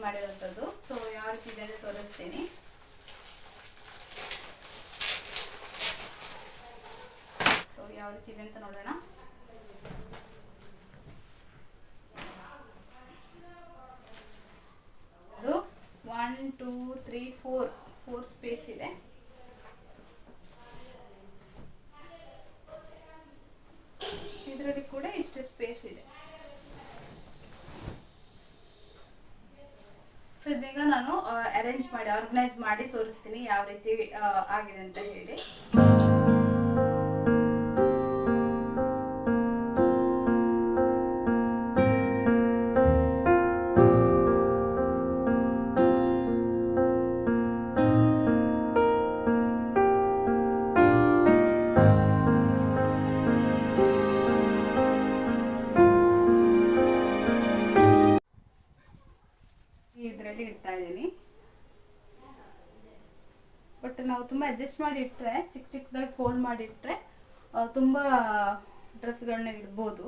ಮಾಡಿರೋಂಥದ್ದು. So ಯಾವ ರೀತಿ ಇದೆ ಅಂತ ತೋರಿಸ್ತೀನಿ. ಸೊ ಯಾವ ರೀತಿ ಇದೆ ಅಂತ ನೋಡೋಣ. ಅದು 1 2 3 4 ಸ್ಪೇಸ್ ಇದೆ. ಇದರಲ್ಲಿ ಕೂಡ ಇಷ್ಟು ಸ್ಪೇಸ್ ಇದೆ. ಸೊ ಇದೀಗ ನಾನು ಅರೇಂಜ್ ಮಾಡಿ ಆರ್ಗನೈಸ್ ಮಾಡಿ ತೋರಿಸ್ತೀನಿ ಯಾವ ರೀತಿ ಆಗಿದೆ ಅಂತ ಹೇಳಿ. ಇದರಲ್ಲಿ ಇಡ್ತಾ ಇದ್ದೀನಿ. ಬಟ್ ನಾವು ತುಂಬ ಅಡ್ಜಸ್ಟ್ ಮಾಡಿ ಇಟ್ಟರೆ, ಚಿಕ್ಕ ಚಿಕ್ಕದಾಗಿ ಫೋಲ್ಡ್ ಮಾಡಿ ಇಟ್ಟರೆ ತುಂಬ ಡ್ರೆಸ್ಗಳನ್ನ ಇಡ್ಬೋದು.